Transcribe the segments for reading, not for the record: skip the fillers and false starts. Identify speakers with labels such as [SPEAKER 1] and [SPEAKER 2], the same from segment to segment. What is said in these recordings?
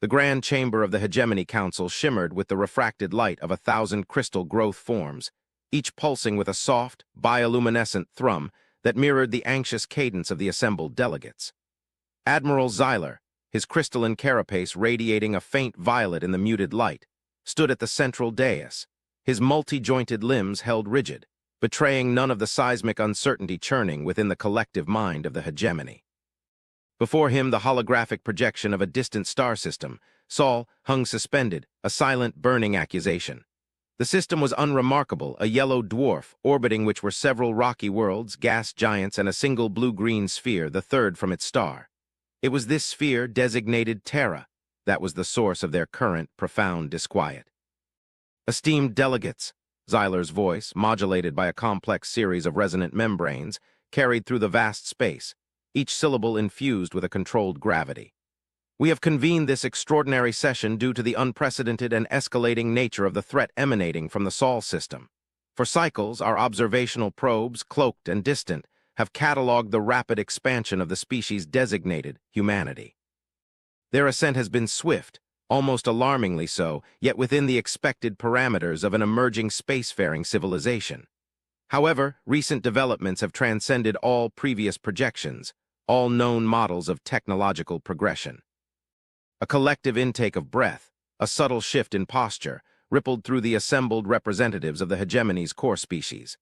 [SPEAKER 1] The grand chamber of the Hegemony Council shimmered with the refracted light of 1,000 crystal growth forms, each pulsing with a soft, bioluminescent thrum that mirrored the anxious cadence of the assembled delegates. Admiral Xyler, his crystalline carapace radiating a faint violet in the muted light, stood at the central dais, his multi-jointed limbs held rigid, betraying none of the seismic uncertainty churning within the collective mind of the hegemony. Before him, the holographic projection of a distant star system, Sol, hung suspended, a silent, burning accusation. The system was unremarkable, a yellow dwarf, orbiting which were several rocky worlds, gas giants, and a single blue-green sphere, the third from its star. It was this sphere, designated Terra, that was the source of their current, profound disquiet. Esteemed delegates, Xyler's voice, modulated by a complex series of resonant membranes, carried through the vast space, each syllable infused with a controlled gravity. We have convened this extraordinary session due to the unprecedented and escalating nature of the threat emanating from the Sol system. For cycles, our observational probes, cloaked and distant, have catalogued the rapid expansion of the species designated humanity. Their ascent has been swift, almost alarmingly so, yet within the expected parameters of an emerging spacefaring civilization. However, recent developments have transcended all previous projections, all known models of technological progression. A collective intake of breath, a subtle shift in posture, rippled through the assembled representatives of the hegemony's core species.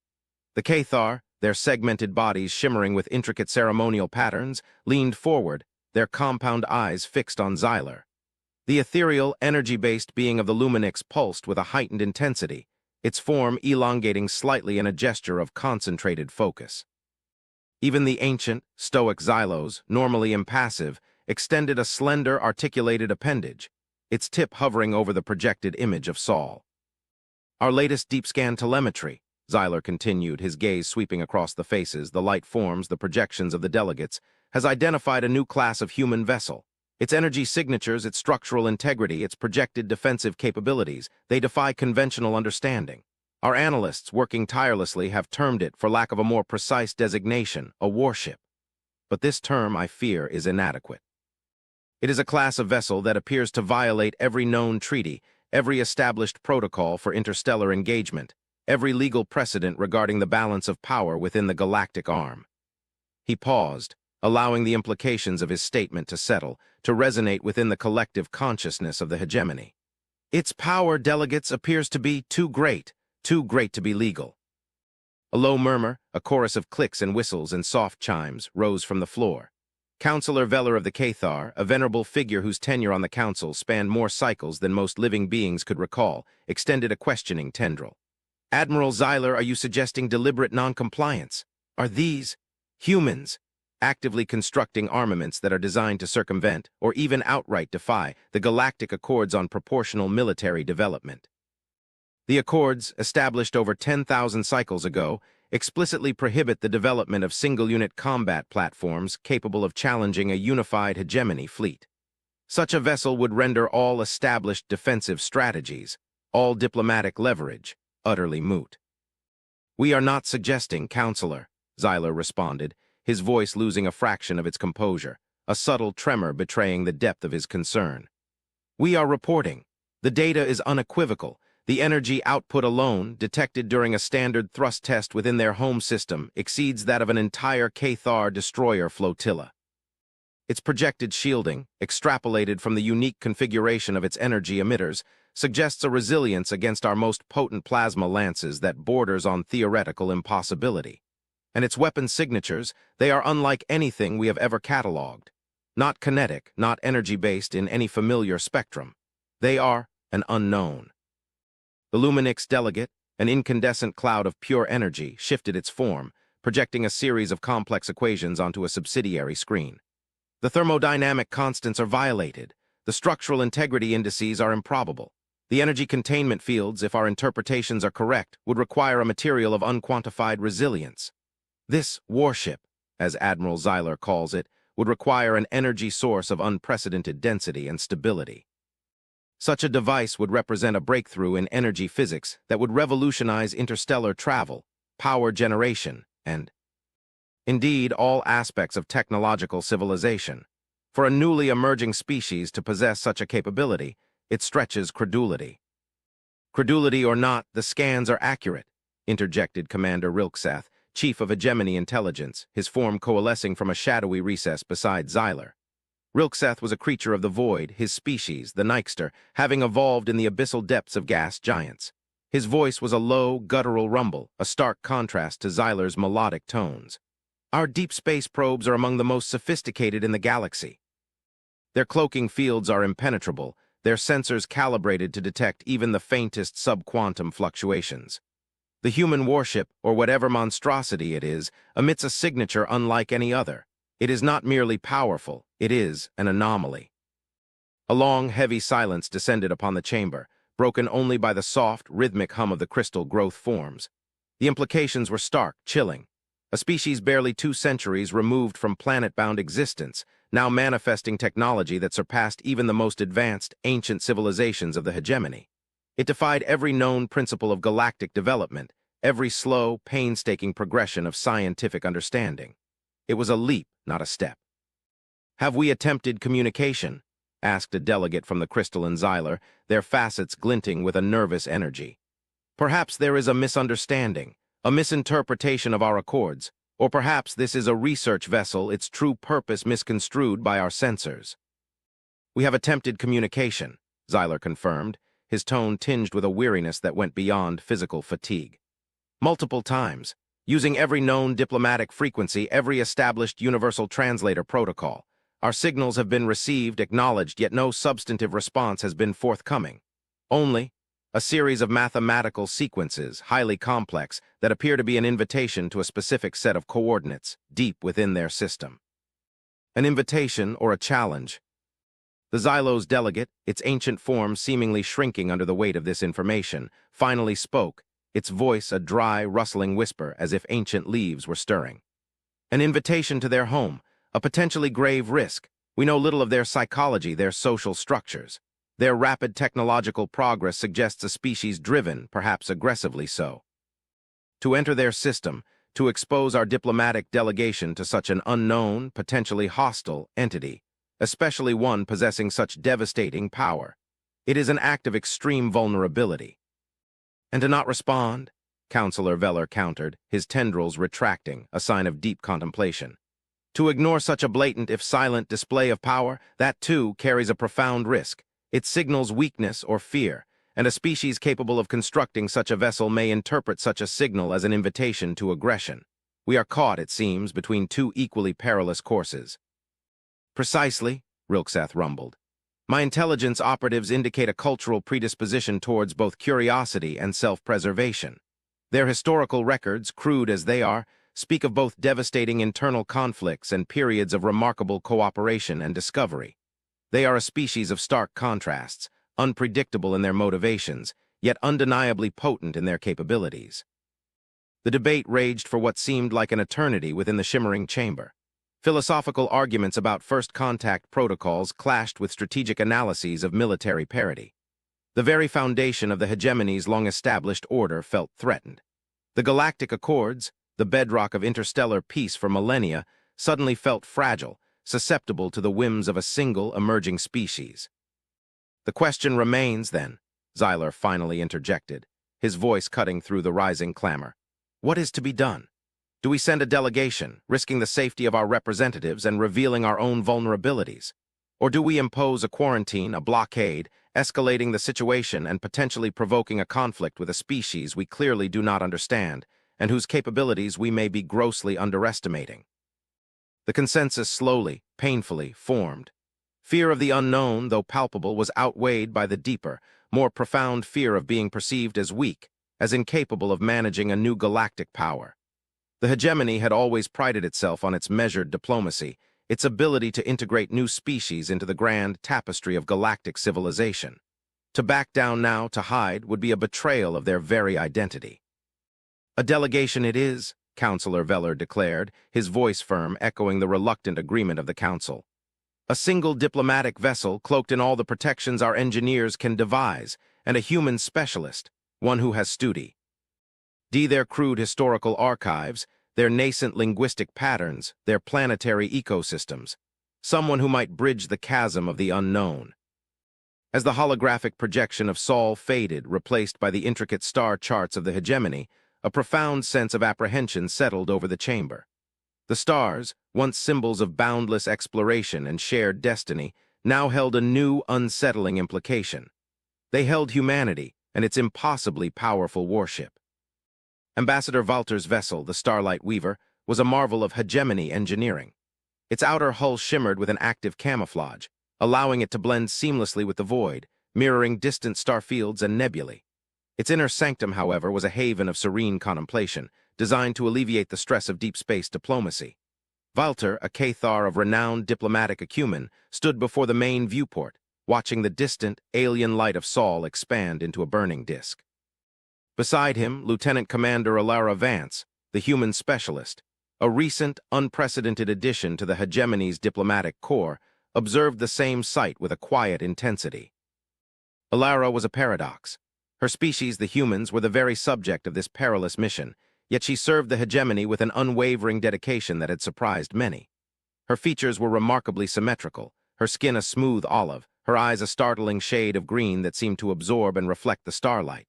[SPEAKER 1] The Cathar, their segmented bodies shimmering with intricate ceremonial patterns, leaned forward, their compound eyes fixed on Xyler. The ethereal, energy-based being of the Luminix pulsed with a heightened intensity, its form elongating slightly in a gesture of concentrated focus. Even the ancient, stoic Xylos, normally impassive, extended a slender, articulated appendage, its tip hovering over the projected image of Sol. Our latest deep-scan telemetry, Xyler continued, his gaze sweeping across the faces, the light forms, the projections of the delegates, has identified a new class of human vessel. Its energy signatures, its structural integrity, its projected defensive capabilities, they defy conventional understanding. Our analysts, working tirelessly, have termed it, for lack of a more precise designation, a warship. But this term, I fear, is inadequate. It is a class of vessel that appears to violate every known treaty, every established protocol for interstellar engagement, every legal precedent regarding the balance of power within the galactic arm. He paused, allowing the implications of his statement to settle, to resonate within the collective consciousness of the hegemony. Its power, delegates, appears to be too great to be legal. A low murmur, a chorus of clicks and whistles and soft chimes, rose from the floor. Councillor Veller of the Cathar, a venerable figure whose tenure on the council spanned more cycles than most living beings could recall, extended a questioning tendril. Admiral Xyler, are you suggesting deliberate noncompliance? Are these humans actively constructing armaments that are designed to circumvent, or even outright defy, the Galactic Accords on Proportional Military Development? The Accords, established over 10,000 cycles ago, explicitly prohibit the development of single-unit combat platforms capable of challenging a unified hegemony fleet. Such a vessel would render all established defensive strategies, all diplomatic leverage, utterly moot. We are not suggesting, Counselor, Xyler responded, his voice losing a fraction of its composure, a subtle tremor betraying the depth of his concern. We are reporting. The data is unequivocal. The energy output alone, detected during a standard thrust test within their home system, exceeds that of an entire Cathar destroyer flotilla. Its projected shielding, extrapolated from the unique configuration of its energy emitters, suggests a resilience against our most potent plasma lances that borders on theoretical impossibility. And its weapon signatures, they are unlike anything we have ever catalogued. Not kinetic, not energy-based in any familiar spectrum. They are an unknown. The Luminix delegate, an incandescent cloud of pure energy, shifted its form, projecting a series of complex equations onto a subsidiary screen. The thermodynamic constants are violated. The structural integrity indices are improbable. The energy containment fields, if our interpretations are correct, would require a material of unquantified resilience. This warship, as Admiral Xyler calls it, would require an energy source of unprecedented density and stability. Such a device would represent a breakthrough in energy physics that would revolutionize interstellar travel, power generation, and, indeed, all aspects of technological civilization. For a newly emerging species to possess such a capability, it stretches credulity. Credulity or not, the scans are accurate, interjected Commander Rilkseth, chief of Hegemony Intelligence, his form coalescing from a shadowy recess beside Xyler. Rilkseth was a creature of the void, his species, the Nykster, having evolved in the abyssal depths of gas giants. His voice was a low, guttural rumble, a stark contrast to Xyler's melodic tones. Our deep space probes are among the most sophisticated in the galaxy. Their cloaking fields are impenetrable, their sensors calibrated to detect even the faintest subquantum fluctuations. The human warship, or whatever monstrosity it is, emits a signature unlike any other. It is not merely powerful, it is an anomaly. A long, heavy silence descended upon the chamber, broken only by the soft, rhythmic hum of the crystal growth forms. The implications were stark, chilling. A species barely 2 centuries removed from planet-bound existence, now manifesting technology that surpassed even the most advanced, ancient civilizations of the hegemony. It defied every known principle of galactic development, every slow, painstaking progression of scientific understanding. It was a leap, not a step. "Have we attempted communication?" asked a delegate from the crystalline Xyler, their facets glinting with a nervous energy. "Perhaps there is a misunderstanding, a misinterpretation of our accords, or perhaps this is a research vessel, its true purpose misconstrued by our sensors." "We have attempted communication," Xyler confirmed, his tone tinged with a weariness that went beyond physical fatigue. "Multiple times, using every known diplomatic frequency, every established universal translator protocol. Our signals have been received, acknowledged, yet no substantive response has been forthcoming. Only a series of mathematical sequences, highly complex, that appear to be an invitation to a specific set of coordinates, deep within their system. An invitation or a challenge. The Xylo's delegate, its ancient form seemingly shrinking under the weight of this information, finally spoke, its voice a dry, rustling whisper as if ancient leaves were stirring. An invitation to their home, a potentially grave risk. We know little of their psychology, their social structures. Their rapid technological progress suggests a species driven, perhaps aggressively so. To enter their system, to expose our diplomatic delegation to such an unknown, potentially hostile entity, especially one possessing such devastating power. It is an act of extreme vulnerability. And to not respond, Counselor Veller countered, his tendrils retracting, a sign of deep contemplation. To ignore such a blatant if silent display of power, that too carries a profound risk. It signals weakness or fear, and a species capable of constructing such a vessel may interpret such a signal as an invitation to aggression. We are caught, it seems, between 2 equally perilous courses. "Precisely," Rilkseth rumbled. "My intelligence operatives indicate a cultural predisposition towards both curiosity and self-preservation. Their historical records, crude as they are, speak of both devastating internal conflicts and periods of remarkable cooperation and discovery. They are a species of stark contrasts, unpredictable in their motivations, yet undeniably potent in their capabilities." The debate raged for what seemed like an eternity within the shimmering chamber. Philosophical arguments about first contact protocols clashed with strategic analyses of military parity. The very foundation of the hegemony's long-established order felt threatened. The Galactic Accords, the bedrock of interstellar peace for millennia, suddenly felt fragile, susceptible to the whims of a single emerging species. "The question remains, then," Xyler finally interjected, his voice cutting through the rising clamor. "What is to be done? Do we send a delegation, risking the safety of our representatives and revealing our own vulnerabilities? Or do we impose a quarantine, a blockade, escalating the situation and potentially provoking a conflict with a species we clearly do not understand, and whose capabilities we may be grossly underestimating?" The consensus slowly, painfully formed. Fear of the unknown, though palpable, was outweighed by the deeper, more profound fear of being perceived as weak, as incapable of managing a new galactic power. The hegemony had always prided itself on its measured diplomacy, its ability to integrate new species into the grand tapestry of galactic civilization. To back down now, to hide, would be a betrayal of their very identity. "A delegation it is," Counselor Veller declared, his voice firm, echoing the reluctant agreement of the Council. "A single diplomatic vessel cloaked in all the protections our engineers can devise, and a human specialist, one who has studied their crude historical archives, their nascent linguistic patterns, their planetary ecosystems. someone who might bridge the chasm of the unknown. As the holographic projection of Sol faded, replaced by the intricate star charts of the hegemony, a profound sense of apprehension settled over the chamber. The stars, once symbols of boundless exploration and shared destiny, now held a new, unsettling implication. They held humanity and its impossibly powerful warship. Ambassador Walter's vessel, the Starlight Weaver, was a marvel of hegemony engineering. Its outer hull shimmered with an active camouflage, allowing it to blend seamlessly with the void, mirroring distant star fields and nebulae. Its inner sanctum, however, was a haven of serene contemplation, designed to alleviate the stress of deep space diplomacy. Walter, a Cathar of renowned diplomatic acumen, stood before the main viewport, watching the distant, alien light of Sol expand into a burning disk. Beside him, Lieutenant Commander Alara Vance, the human specialist, a recent, unprecedented addition to the hegemony's diplomatic corps, observed the same sight with a quiet intensity. Alara was a paradox. Her species, the humans, were the very subject of this perilous mission, yet she served the hegemony with an unwavering dedication that had surprised many. Her features were remarkably symmetrical, her skin a smooth olive, her eyes a startling shade of green that seemed to absorb and reflect the starlight.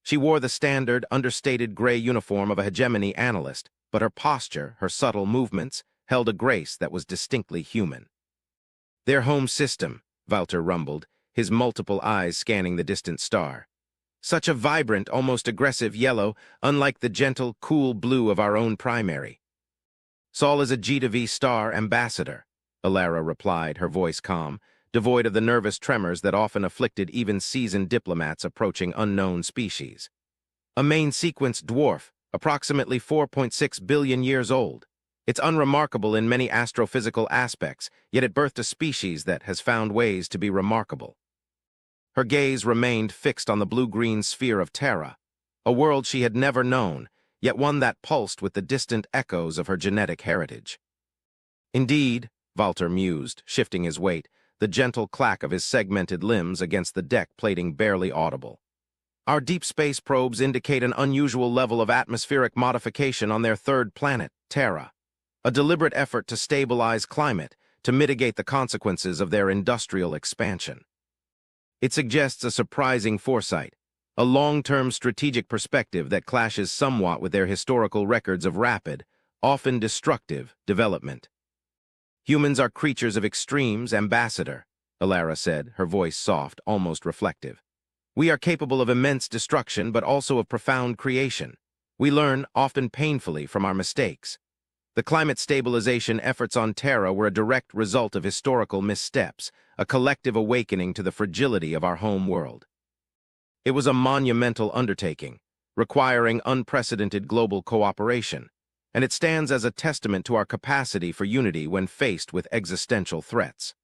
[SPEAKER 1] She wore the standard, understated gray uniform of a hegemony analyst, but her posture, her subtle movements, held a grace that was distinctly human. "Their home system," Walter rumbled, his multiple eyes scanning the distant star. "Such a vibrant, almost aggressive yellow, unlike the gentle, cool blue of our own primary." "Sol is a G-to-V star ambassador," Alara replied, her voice calm, devoid of the nervous tremors that often afflicted even seasoned diplomats approaching unknown species. "A main-sequence dwarf, approximately 4.6 billion years old. It's unremarkable in many astrophysical aspects, yet it birthed a species that has found ways to be remarkable." Her gaze remained fixed on the blue-green sphere of Terra, a world she had never known, yet one that pulsed with the distant echoes of her genetic heritage. "Indeed," Walter mused, shifting his weight, the gentle clack of his segmented limbs against the deck plating barely audible. "Our deep space probes indicate an unusual level of atmospheric modification on their third planet, Terra, a deliberate effort to stabilize climate, to mitigate the consequences of their industrial expansion. It suggests a surprising foresight, a long-term strategic perspective that clashes somewhat with their historical records of rapid, often destructive, development." "Humans are creatures of extremes, Ambassador," Alara said, her voice soft, almost reflective. "We are capable of immense destruction, but also of profound creation. We learn, often painfully, from our mistakes. The climate stabilization efforts on Terra were a direct result of historical missteps, a collective awakening to the fragility of our home world. It was a monumental undertaking, requiring unprecedented global cooperation, and it stands as a testament to our capacity for unity when faced with existential threats."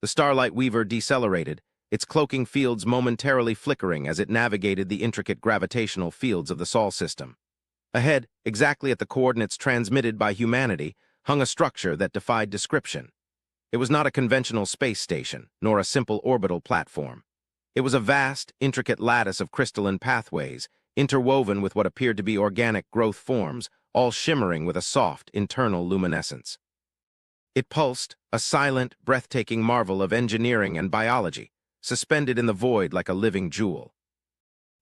[SPEAKER 1] The Starlight Weaver decelerated, its cloaking fields momentarily flickering as it navigated the intricate gravitational fields of the Sol system. Ahead, exactly at the coordinates transmitted by humanity, hung a structure that defied description. It was not a conventional space station, nor a simple orbital platform. It was a vast, intricate lattice of crystalline pathways, interwoven with what appeared to be organic growth forms, all shimmering with a soft, internal luminescence. It pulsed, a silent, breathtaking marvel of engineering and biology, suspended in the void like a living jewel.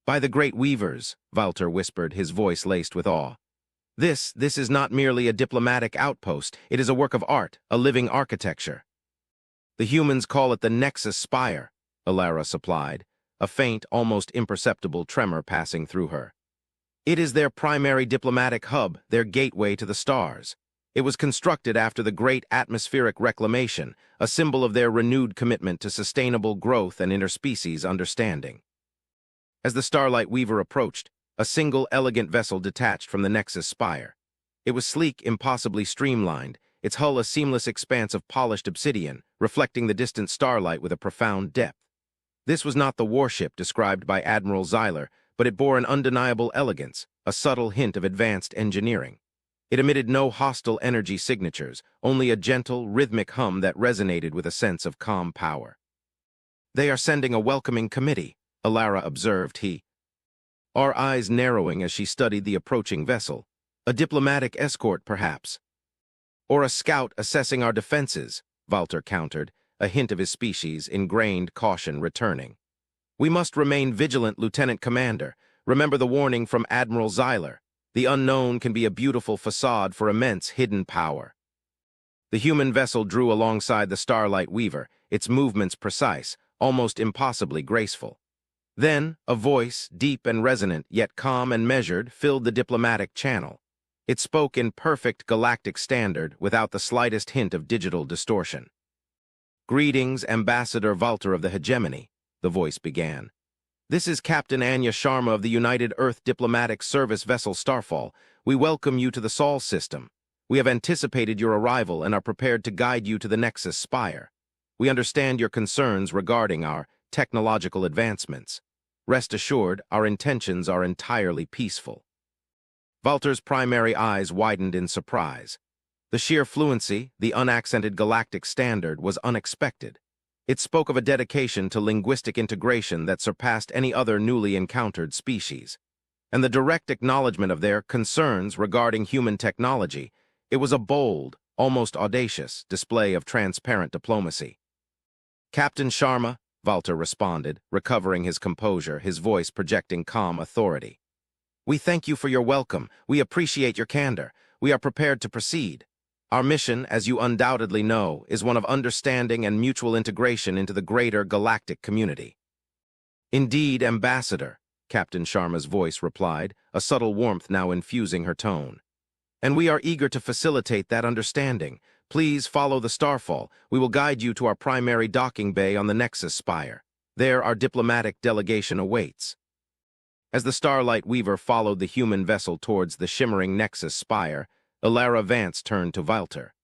[SPEAKER 1] "By the great weavers," Walter whispered, his voice laced with awe. This is not merely a diplomatic outpost, it is a work of art, a living architecture." "The humans call it the Nexus Spire," Alara supplied, a faint, almost imperceptible tremor passing through her. "It is their primary diplomatic hub, their gateway to the stars. It was constructed after the Great Atmospheric Reclamation, a symbol of their renewed commitment to sustainable growth and interspecies understanding." As the Starlight Weaver approached, a single elegant vessel detached from the Nexus Spire. It was sleek, impossibly streamlined, its hull a seamless expanse of polished obsidian, reflecting the distant starlight with a profound depth. This was not the warship described by Admiral Zeiler, but it bore an undeniable elegance, a subtle hint of advanced engineering. It emitted no hostile energy signatures, only a gentle, rhythmic hum that resonated with a sense of calm power. "They are sending a welcoming committee," Alara observed, our eyes narrowing as she studied the approaching vessel. "A diplomatic escort, perhaps. Or a scout assessing our defenses," Walter countered, a hint of his species' ingrained caution returning. "We must remain vigilant, Lieutenant Commander. Remember the warning from Admiral Zeiler. The unknown can be a beautiful facade for immense hidden power." The human vessel drew alongside the Starlight Weaver, its movements precise, almost impossibly graceful. Then, a voice, deep and resonant, yet calm and measured, filled the diplomatic channel. It spoke in perfect galactic standard, without the slightest hint of digital distortion. "Greetings, Ambassador Walter of the Hegemony," the voice began. "This is Captain Anya Sharma of the United Earth Diplomatic Service vessel Starfall. We welcome you to the Sol system. We have anticipated your arrival and are prepared to guide you to the Nexus Spire. We understand your concerns regarding our technological advancements. Rest assured, our intentions are entirely peaceful." Walter's primary eyes widened in surprise. The sheer fluency, the unaccented galactic standard, was unexpected. It spoke of a dedication to linguistic integration that surpassed any other newly encountered species. And the direct acknowledgement of their concerns regarding human technology, it was a bold, almost audacious, display of transparent diplomacy. "Captain Sharma," Walter responded, recovering his composure, his voice projecting calm authority. "We thank you for your welcome. We appreciate your candor. We are prepared to proceed. Our mission, as you undoubtedly know, is one of understanding and mutual integration into the greater galactic community." "Indeed, Ambassador," Captain Sharma's voice replied, a subtle warmth now infusing her tone. "And we are eager to facilitate that understanding. Please follow the Starfall. We will guide you to our primary docking bay on the Nexus Spire. There our diplomatic delegation awaits." As the Starlight Weaver followed the human vessel towards the shimmering Nexus Spire, Ilara Vance turned to Walter.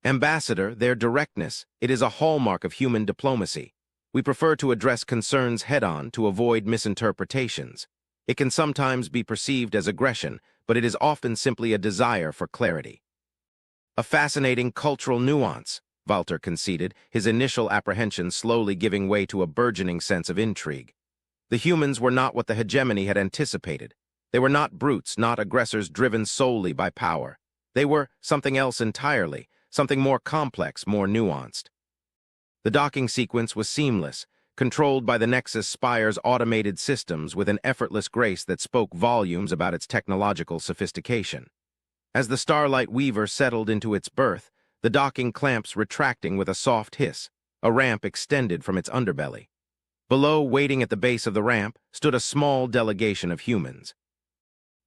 [SPEAKER 1] "Ambassador, their directness, it is a hallmark of human diplomacy. We prefer to address concerns head-on to avoid misinterpretations. It can sometimes be perceived as aggression, but it is often simply a desire for clarity." "A fascinating cultural nuance," Walter conceded, his initial apprehension slowly giving way to a burgeoning sense of intrigue. The humans were not what the hegemony had anticipated. They were not brutes, not aggressors driven solely by power. They were something else entirely, something more complex, more nuanced. The docking sequence was seamless, controlled by the Nexus Spire's automated systems with an effortless grace that spoke volumes about its technological sophistication. As the Starlight Weaver settled into its berth, the docking clamps retracting with a soft hiss, a ramp extended from its underbelly. Below, waiting at the base of the ramp, stood a small delegation of humans.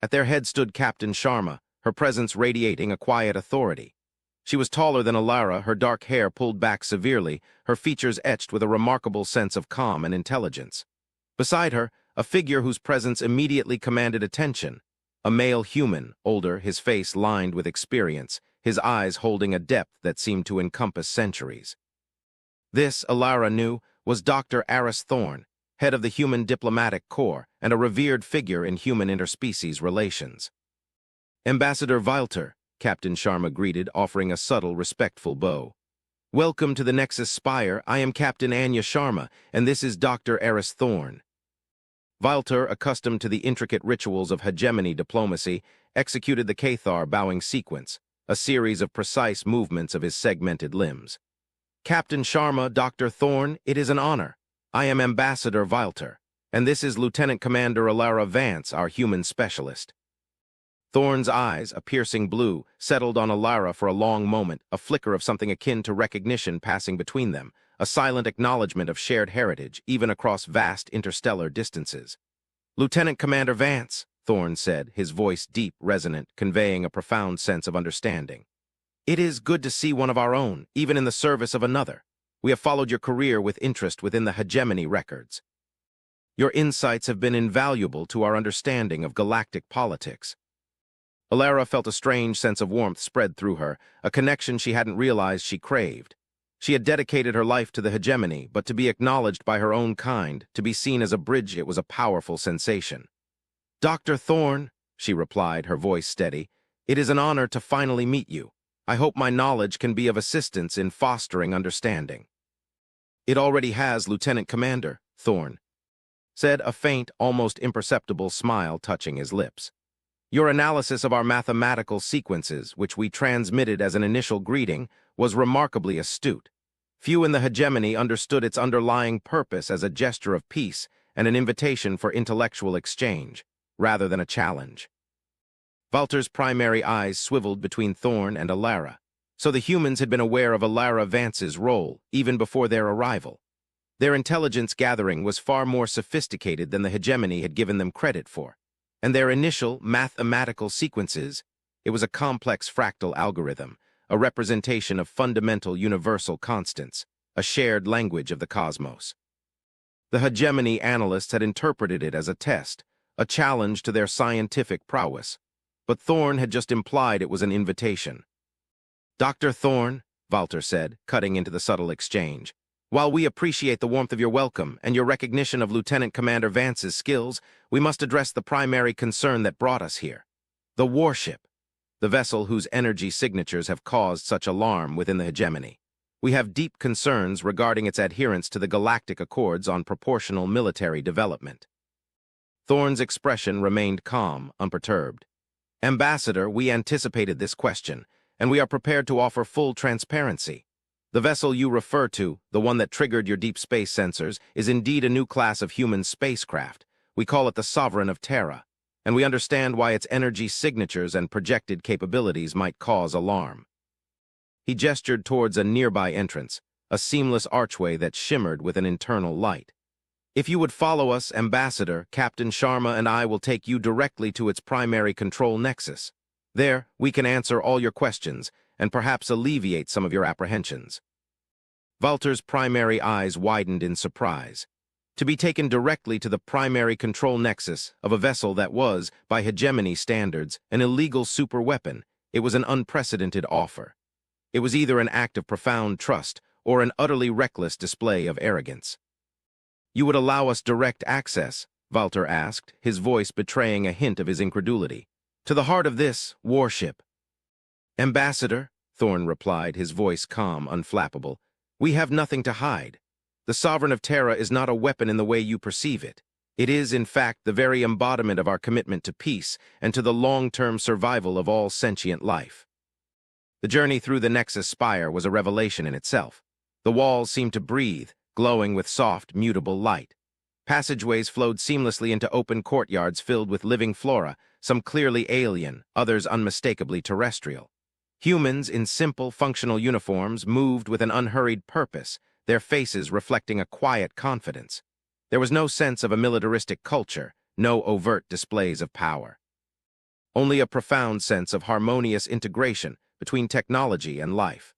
[SPEAKER 1] At their head stood Captain Sharma, her presence radiating a quiet authority. She was taller than Ilara, her dark hair pulled back severely, her features etched with a remarkable sense of calm and intelligence. Beside her, a figure whose presence immediately commanded attention. A male human, older, his face lined with experience, his eyes holding a depth that seemed to encompass centuries. This, Ilara knew, was Dr. Aris Thorne, head of the Human Diplomatic Corps and a revered figure in human interspecies relations. "Ambassador Walter," Captain Sharma greeted, offering a subtle, respectful bow. "Welcome to the Nexus Spire. I am Captain Anya Sharma, and this is Dr. Aris Thorne." Walter, accustomed to the intricate rituals of hegemony diplomacy, executed the Cathar bowing sequence, a series of precise movements of his segmented limbs. "Captain Sharma, Dr. Thorne, it is an honor. I am Ambassador Walter, and this is Lieutenant Commander Ilara Vance, our human specialist." Thorne's eyes, a piercing blue, settled on Ilara for a long moment, a flicker of something akin to recognition passing between them, a silent acknowledgement of shared heritage, even across vast interstellar distances. "Lieutenant Commander Vance," Thorne said, his voice deep, resonant, conveying a profound sense of understanding. "It is good to see one of our own, even in the service of another. We have followed your career with interest within the hegemony records. Your insights have been invaluable to our understanding of galactic politics." Ilara felt a strange sense of warmth spread through her, a connection she hadn't realized she craved. She had dedicated her life to the hegemony, but to be acknowledged by her own kind, to be seen as a bridge, it was a powerful sensation. "Dr. Thorne," she replied, her voice steady, "it is an honor to finally meet you. I hope my knowledge can be of assistance in fostering understanding." "It already has, Lieutenant Commander," Thorne said, a faint, almost imperceptible smile touching his lips. Your analysis of our mathematical sequences, which we transmitted as an initial greeting, was remarkably astute. Few in the hegemony understood its underlying purpose as a gesture of peace and an invitation for intellectual exchange, rather than a challenge. Walter's primary eyes swiveled between Thorn and Alara. So the humans had been aware of Alara Vance's role, even before their arrival. Their intelligence gathering was far more sophisticated than the hegemony had given them credit for. And their initial mathematical sequences, it was a complex fractal algorithm, a representation of fundamental universal constants, a shared language of the cosmos. The hegemony analysts had interpreted it as a test, a challenge to their scientific prowess. But Thorn had just implied it was an invitation. "Dr. Thorn," Walter said, cutting into the subtle exchange, "while we appreciate the warmth of your welcome and your recognition of Lieutenant Commander Vance's skills, we must address the primary concern that brought us here. The Warship, the vessel whose energy signatures have caused such alarm within the hegemony. We have deep concerns regarding its adherence to the Galactic Accords on proportional military development." Thorn's expression remained calm, unperturbed. "Ambassador, we anticipated this question, and we are prepared to offer full transparency. The vessel you refer to, the one that triggered your deep space sensors, is indeed a new class of human spacecraft. We call it the Sovereign of Terra, and we understand why its energy signatures and projected capabilities might cause alarm." He gestured towards a nearby entrance, a seamless archway that shimmered with an internal light. "If you would follow us, Ambassador, Captain Sharma and I will take you directly to its primary control nexus. There, we can answer all your questions and perhaps alleviate some of your apprehensions." Walter's primary eyes widened in surprise. To be taken directly to the primary control nexus of a vessel that was, by hegemony standards, an illegal superweapon, it was an unprecedented offer. It was either an act of profound trust or an utterly reckless display of arrogance. "You would allow us direct access?" Walter asked, his voice betraying a hint of his incredulity. "To the heart of this warship?" "Ambassador," Thorn replied, his voice calm, unflappable, "we have nothing to hide. The Sovereign of Terra is not a weapon in the way you perceive it. It is, in fact, the very embodiment of our commitment to peace and to the long-term survival of all sentient life." The journey through the Nexus spire was a revelation in itself. The walls seemed to breathe, glowing with soft, mutable light. Passageways flowed seamlessly into open courtyards filled with living flora, some clearly alien, others unmistakably terrestrial. Humans in simple, functional uniforms moved with an unhurried purpose, their faces reflecting a quiet confidence. There was no sense of a militaristic culture, no overt displays of power. Only a profound sense of harmonious integration between technology and life.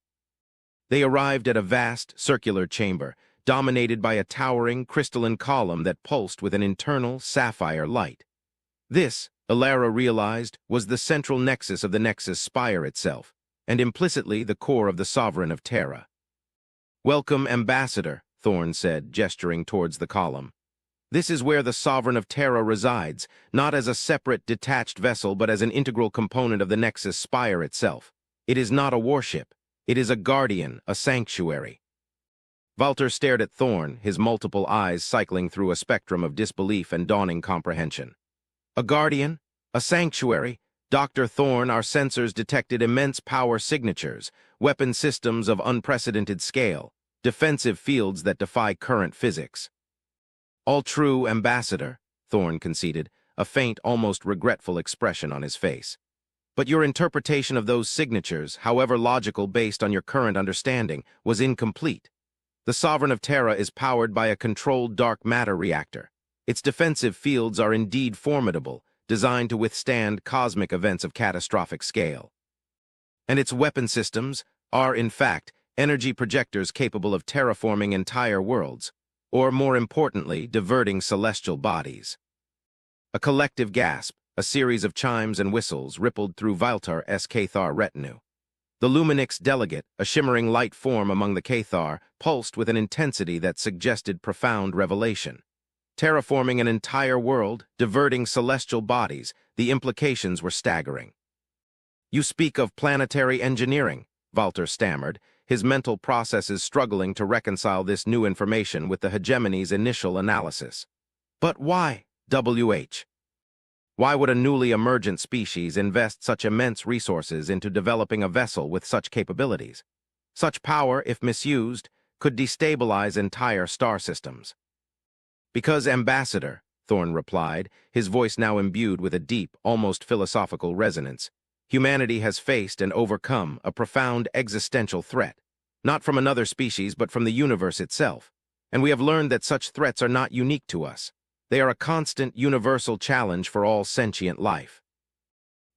[SPEAKER 1] They arrived at a vast, circular chamber, dominated by a towering, crystalline column that pulsed with an internal, sapphire light. This, Alara realized, was the central nexus of the Nexus spire itself, and implicitly the core of the Sovereign of Terra. "Welcome, Ambassador," Thorn said, gesturing towards the column. "This is where the Sovereign of Terra resides, not as a separate, detached vessel, but as an integral component of the Nexus spire itself. It is not a warship. It is a guardian, a sanctuary." Walter stared at Thorn, his multiple eyes cycling through a spectrum of disbelief and dawning comprehension. "A guardian? A sanctuary? Dr. Thorn, our sensors detected immense power signatures, weapon systems of unprecedented scale, defensive fields that defy current physics." "All true, Ambassador," Thorn conceded, a faint, almost regretful expression on his face. "But your interpretation of those signatures, however logical based on your current understanding, was incomplete. The Sovereign of Terra is powered by a controlled dark matter reactor. Its defensive fields are indeed formidable, designed to withstand cosmic events of catastrophic scale. And its weapon systems are, in fact, energy projectors capable of terraforming entire worlds, or, more importantly, diverting celestial bodies." A collective gasp, a series of chimes and whistles, rippled through Valtar's Cathar retinue. The Luminix delegate, a shimmering light form among the Cathar, pulsed with an intensity that suggested profound revelation. Terraforming an entire world, diverting celestial bodies, the implications were staggering. "You speak of planetary engineering," Walter stammered, his mental processes struggling to reconcile this new information with the hegemony's initial analysis. "But why, WH?" Why would a newly emergent species invest such immense resources into developing a vessel with such capabilities? Such power, if misused, could destabilize entire star systems. Because, Ambassador, Thorne replied, his voice now imbued with a deep, almost philosophical resonance, humanity has faced and overcome a profound existential threat, not from another species but from the universe itself, and we have learned that such threats are not unique to us. They are a constant, universal challenge for all sentient life.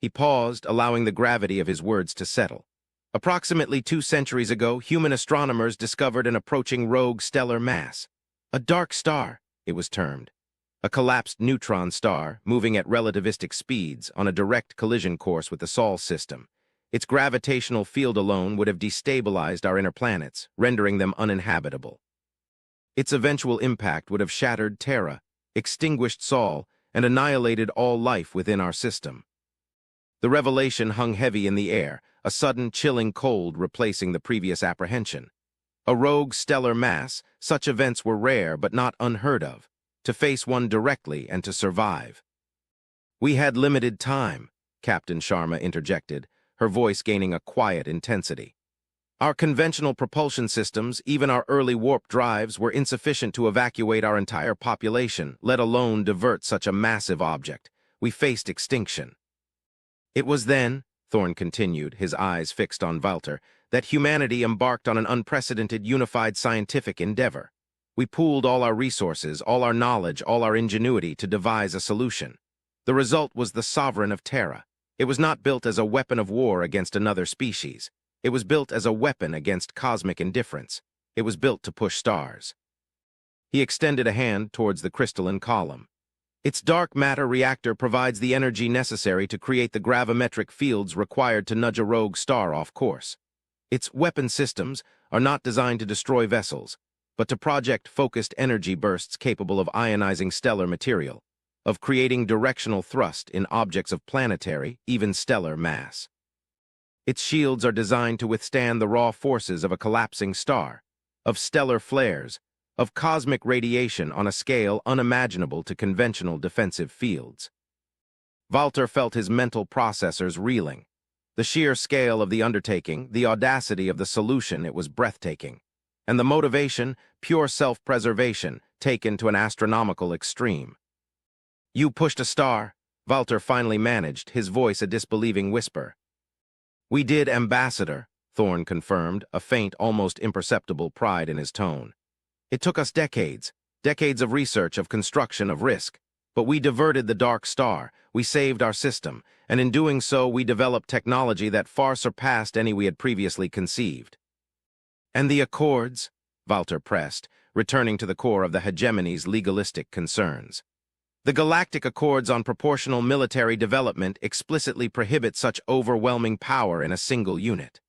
[SPEAKER 1] He paused, allowing the gravity of his words to settle. Approximately 2 centuries ago, human astronomers discovered an approaching rogue stellar mass. A dark star, it was termed. A collapsed neutron star, moving at relativistic speeds on a direct collision course with the Sol system. Its gravitational field alone would have destabilized our inner planets, rendering them uninhabitable. Its eventual impact would have shattered Terra, extinguished Sol, and annihilated all life within our system. The revelation hung heavy in the air, a sudden chilling cold replacing the previous apprehension. A rogue stellar mass, such events were rare but not unheard of. To face one directly and to survive. We had limited time, Captain Sharma interjected, her voice gaining a quiet intensity. Our conventional propulsion systems, even our early warp drives, were insufficient to evacuate our entire population, let alone divert such a massive object. We faced extinction. It was then, Thorne continued, his eyes fixed on Walter, that humanity embarked on an unprecedented unified scientific endeavor. We pooled all our resources, all our knowledge, all our ingenuity to devise a solution. The result was the Sovereign of Terra. It was not built as a weapon of war against another species. It was built as a weapon against cosmic indifference. It was built to push stars. He extended a hand towards the crystalline column. Its dark matter reactor provides the energy necessary to create the gravimetric fields required to nudge a rogue star off course. Its weapon systems are not designed to destroy vessels, but to project focused energy bursts capable of ionizing stellar material, of creating directional thrust in objects of planetary, even stellar mass. Its shields are designed to withstand the raw forces of a collapsing star, of stellar flares, of cosmic radiation on a scale unimaginable to conventional defensive fields. Walter felt his mental processors reeling. The sheer scale of the undertaking, the audacity of the solution, it was breathtaking. And the motivation, pure self-preservation, taken to an astronomical extreme. You pushed a star, Walter finally managed, his voice a disbelieving whisper. We did, Ambassador, Thorne confirmed, a faint, almost imperceptible pride in his tone. It took us decades of research, of construction, of risk. But we diverted the dark star, we saved our system, and in doing so we developed technology that far surpassed any we had previously conceived. And the Accords? Walter pressed, returning to the core of the hegemony's legalistic concerns. The Galactic Accords on Proportional Military Development explicitly prohibit such overwhelming power in a single unit.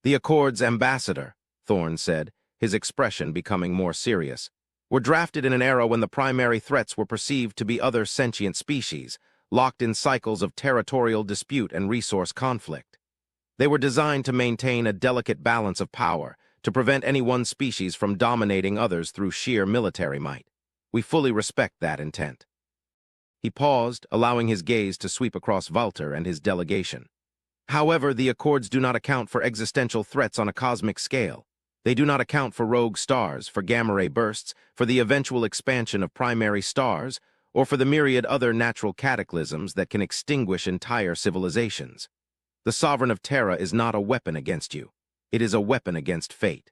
[SPEAKER 1] The Accords, Ambassador, Thorne said, his expression becoming more serious, were drafted in an era when the primary threats were perceived to be other sentient species, locked in cycles of territorial dispute and resource conflict. They were designed to maintain a delicate balance of power, to prevent any one species from dominating others through sheer military might. We fully respect that intent. He paused, allowing his gaze to sweep across Walter and his delegation. However, the Accords do not account for existential threats on a cosmic scale. They do not account for rogue stars, for gamma-ray bursts, for the eventual expansion of primary stars, or for the myriad other natural cataclysms that can extinguish entire civilizations. The Sovereign of Terra is not a weapon against you. It is a weapon against fate.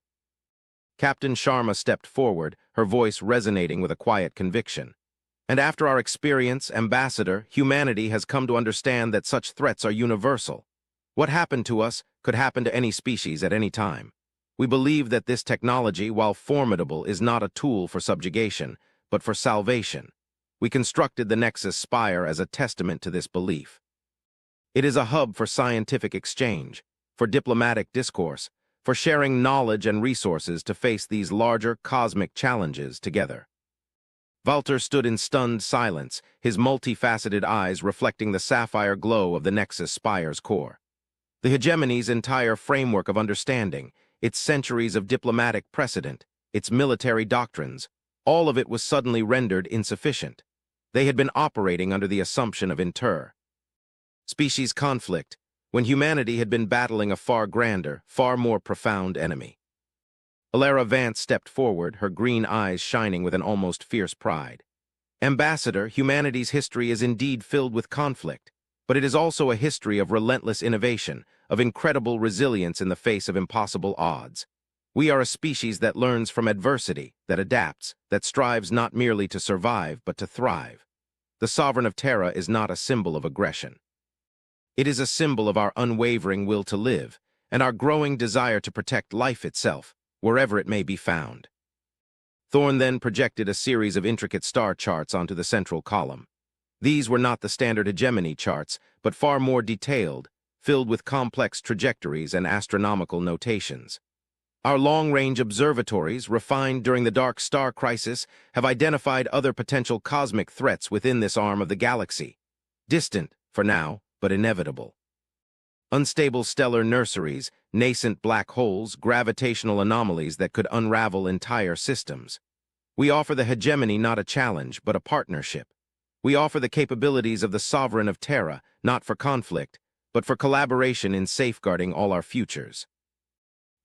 [SPEAKER 1] Captain Sharma stepped forward, her voice resonating with a quiet conviction. And after our experience, Ambassador, humanity has come to understand that such threats are universal. What happened to us could happen to any species at any time. We believe that this technology, while formidable, is not a tool for subjugation, but for salvation. We constructed the Nexus Spire as a testament to this belief. It is a hub for scientific exchange, for diplomatic discourse, for sharing knowledge and resources to face these larger cosmic challenges together. Walter stood in stunned silence, his multifaceted eyes reflecting the sapphire glow of the Nexus Spire's core. The hegemony's entire framework of understanding, its centuries of diplomatic precedent, its military doctrines, all of it was suddenly rendered insufficient. They had been operating under the assumption of species conflict, when humanity had been battling a far grander, far more profound enemy. Alara Vance stepped forward, her green eyes shining with an almost fierce pride. Ambassador, humanity's history is indeed filled with conflict, but it is also a history of relentless innovation, of incredible resilience in the face of impossible odds. We are a species that learns from adversity, that adapts, that strives not merely to survive, but to thrive. The Sovereign of Terra is not a symbol of aggression. It is a symbol of our unwavering will to live, and our growing desire to protect life itself, wherever it may be found. Thorn then projected a series of intricate star charts onto the central column. These were not the standard hegemony charts, but far more detailed, filled with complex trajectories and astronomical notations. Our long-range observatories, refined during the Dark Star Crisis, have identified other potential cosmic threats within this arm of the galaxy. Distant, for now, but inevitable. Unstable stellar nurseries, nascent black holes, gravitational anomalies that could unravel entire systems. We offer the hegemony not a challenge, but a partnership. We offer the capabilities of the Sovereign of Terra, not for conflict, but for collaboration in safeguarding all our futures.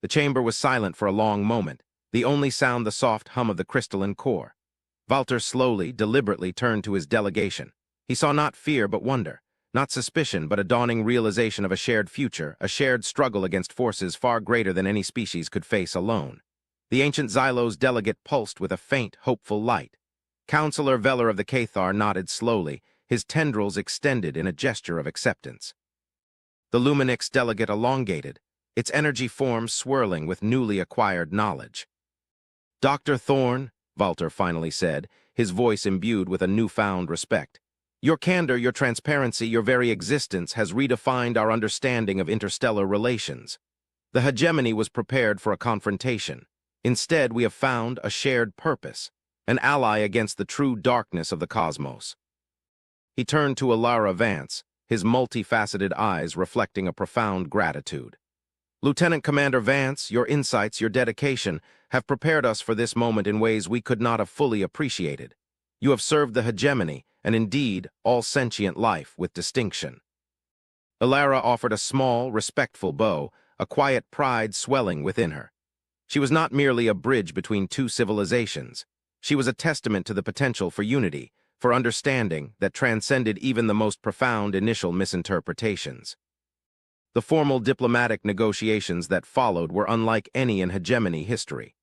[SPEAKER 1] The chamber was silent for a long moment, the only sound the soft hum of the crystalline core. Walter slowly, deliberately turned to his delegation. He saw not fear but wonder, not suspicion but a dawning realization of a shared future, a shared struggle against forces far greater than any species could face alone. The ancient Xylos delegate pulsed with a faint, hopeful light. Counselor Veller of the Cathar nodded slowly, his tendrils extended in a gesture of acceptance. The Luminix delegate elongated, its energy forms swirling with newly acquired knowledge. "Dr. Thorn," Walter finally said, his voice imbued with a newfound respect, "your candor, your transparency, your very existence has redefined our understanding of interstellar relations. The hegemony was prepared for a confrontation. Instead, we have found a shared purpose, an ally against the true darkness of the cosmos." He turned to Alara Vance, his multifaceted eyes reflecting a profound gratitude. "Lieutenant Commander Vance, your insights, your dedication, have prepared us for this moment in ways we could not have fully appreciated. You have served the hegemony, and indeed, all sentient life, with distinction." Alara offered a small, respectful bow, a quiet pride swelling within her. She was not merely a bridge between two civilizations. She was a testament to the potential for unity, for understanding that transcended even the most profound initial misinterpretations. The formal diplomatic negotiations that followed were unlike any in hegemony history.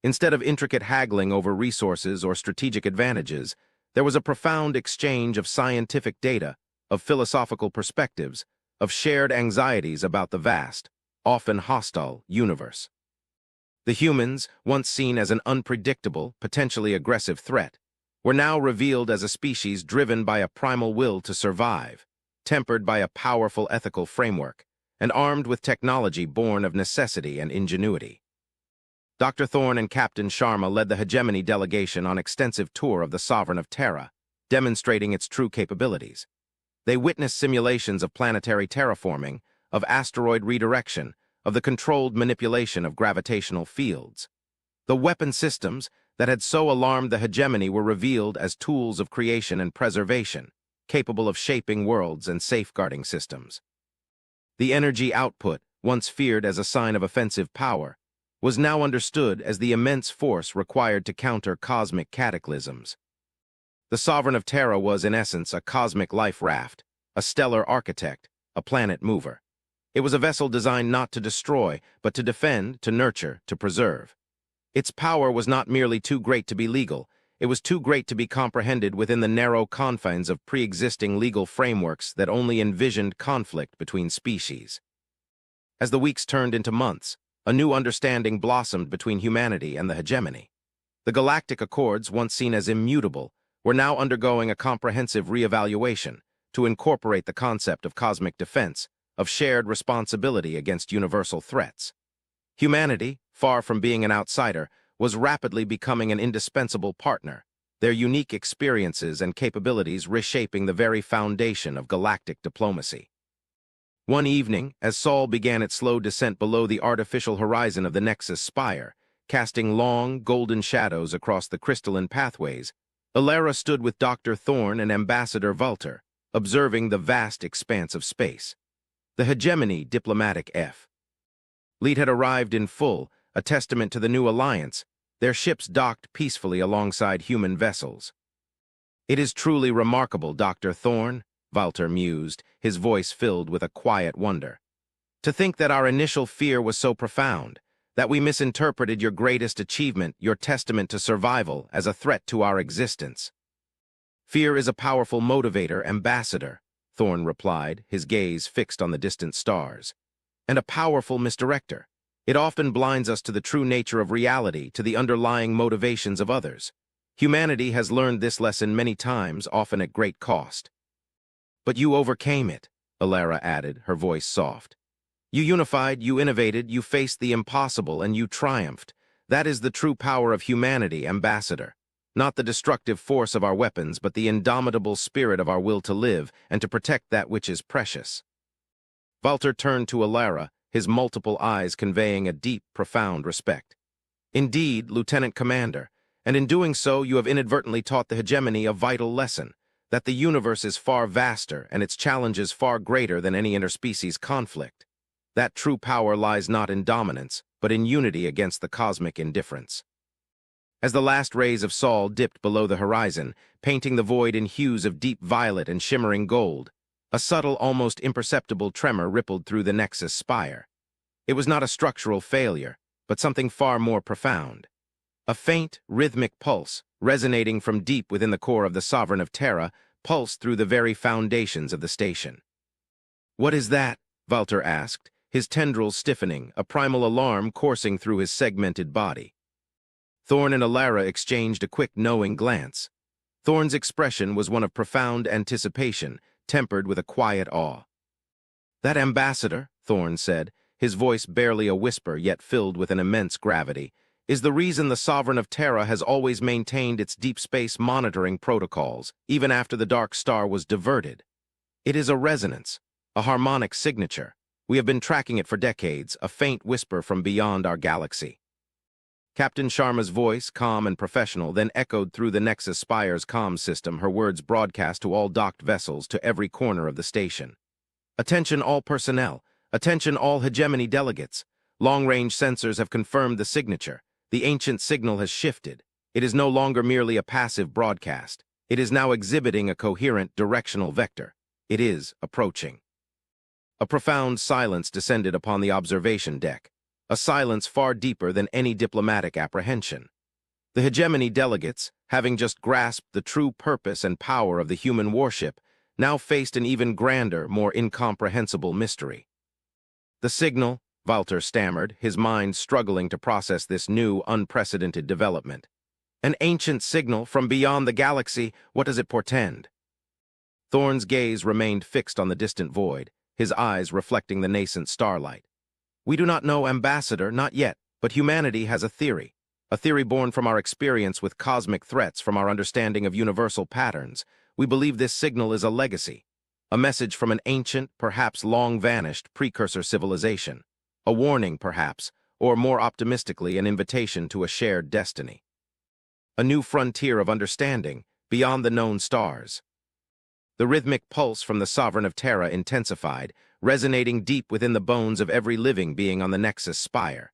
[SPEAKER 1] Instead of intricate haggling over resources or strategic advantages, there was a profound exchange of scientific data, of philosophical perspectives, of shared anxieties about the vast, often hostile, universe. The humans, once seen as an unpredictable, potentially aggressive threat, were now revealed as a species driven by a primal will to survive, tempered by a powerful ethical framework, and armed with technology born of necessity and ingenuity. Dr. Thorne and Captain Sharma led the hegemony delegation on extensive tour of the Sovereign of Terra, demonstrating its true capabilities. They witnessed simulations of planetary terraforming, of asteroid redirection, of the controlled manipulation of gravitational fields. The weapon systems that had so alarmed the hegemony were revealed as tools of creation and preservation, capable of shaping worlds and safeguarding systems. The energy output, once feared as a sign of offensive power, was now understood as the immense force required to counter cosmic cataclysms. The Sovereign of Terra was, in essence, a cosmic life raft, a stellar architect, a planet mover. It was a vessel designed not to destroy, but to defend, to nurture, to preserve. Its power was not merely too great to be legal, it was too great to be comprehended within the narrow confines of pre-existing legal frameworks that only envisioned conflict between species. As the weeks turned into months, a new understanding blossomed between humanity and the hegemony. The Galactic Accords, once seen as immutable, were now undergoing a comprehensive reevaluation to incorporate the concept of cosmic defense, of shared responsibility against universal threats. Humanity, far from being an outsider, was rapidly becoming an indispensable partner, their unique experiences and capabilities reshaping the very foundation of galactic diplomacy. One evening, as Sol began its slow descent below the artificial horizon of the Nexus spire, casting long, golden shadows across the crystalline pathways, Alara stood with Dr. Thorne and Ambassador Valter, observing the vast expanse of space. The hegemony diplomatic fleet had arrived in full, a testament to the new alliance. Their ships docked peacefully alongside human vessels. "It is truly remarkable, Dr. Thorne," Valter mused, his voice filled with a quiet wonder. "To think that our initial fear was so profound, that we misinterpreted your greatest achievement, your testament to survival, as a threat to our existence." "Fear is a powerful motivator, Ambassador," Thorne replied, his gaze fixed on the distant stars. "And a powerful misdirector. It often blinds us to the true nature of reality, to the underlying motivations of others. Humanity has learned this lesson many times, often at great cost." "But you overcame it," Alara added, her voice soft. "You unified, you innovated, you faced the impossible, and you triumphed. That is the true power of humanity, Ambassador. Not the destructive force of our weapons, but the indomitable spirit of our will to live and to protect that which is precious." Valter turned to Alara, his multiple eyes conveying a deep, profound respect. "Indeed, Lieutenant Commander, and in doing so you have inadvertently taught the hegemony a vital lesson, that the universe is far vaster and its challenges far greater than any interspecies conflict. That true power lies not in dominance, but in unity against the cosmic indifference." As the last rays of Sol dipped below the horizon, painting the void in hues of deep violet and shimmering gold, a subtle, almost imperceptible tremor rippled through the Nexus spire. It was not a structural failure, but something far more profound. A faint, rhythmic pulse, resonating from deep within the core of the Sovereign of Terra, pulsed through the very foundations of the station. "What is that?" Valter asked, his tendrils stiffening, a primal alarm coursing through his segmented body. Thorne and Alara exchanged a quick, knowing glance. Thorne's expression was one of profound anticipation, tempered with a quiet awe. "That Ambassador," Thorne said, his voice barely a whisper yet filled with an immense gravity, "is the reason the Sovereign of Terra has always maintained its deep space monitoring protocols, even after the Dark Star was diverted. It is a resonance, a harmonic signature. We have been tracking it for decades, a faint whisper from beyond our galaxy." Captain Sharma's voice, calm and professional, then echoed through the Nexus Spire's comms system, her words broadcast to all docked vessels to every corner of the station. "Attention all personnel. Attention all hegemony delegates. Long-range sensors have confirmed the signature. The ancient signal has shifted. It is no longer merely a passive broadcast. It is now exhibiting a coherent directional vector. It is approaching." A profound silence descended upon the observation deck, a silence far deeper than any diplomatic apprehension. The hegemony delegates, having just grasped the true purpose and power of the human warship, now faced an even grander, more incomprehensible mystery. "The signal," Valter stammered, his mind struggling to process this new, unprecedented development. "An ancient signal from beyond the galaxy. What does it portend?" Thorne's gaze remained fixed on the distant void, his eyes reflecting the nascent starlight. "We do not know, Ambassador, not yet, but humanity has a theory born from our experience with cosmic threats, from our understanding of universal patterns. We believe this signal is a legacy, a message from an ancient, perhaps long-vanished, precursor civilization, a warning, perhaps, or more optimistically, an invitation to a shared destiny. A new frontier of understanding, beyond the known stars." The rhythmic pulse from the Sovereign of Terra intensified, resonating deep within the bones of every living being on the Nexus spire.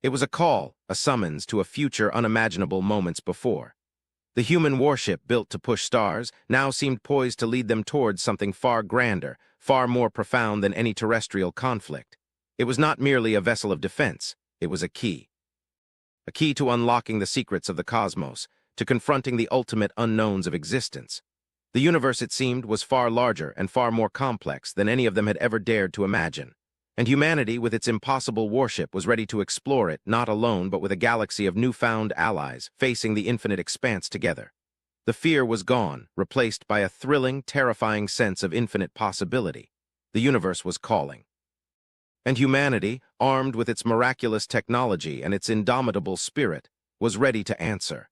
[SPEAKER 1] It was a call, a summons to a future unimaginable moments before. The human warship built to push stars now seemed poised to lead them towards something far grander, far more profound than any terrestrial conflict. It was not merely a vessel of defense, it was a key. A key to unlocking the secrets of the cosmos, to confronting the ultimate unknowns of existence. The universe, it seemed, was far larger and far more complex than any of them had ever dared to imagine. And humanity, with its impossible warship, was ready to explore it, not alone, but with a galaxy of newfound allies, facing the infinite expanse together. The fear was gone, replaced by a thrilling, terrifying sense of infinite possibility. The universe was calling. And humanity, armed with its miraculous technology and its indomitable spirit, was ready to answer.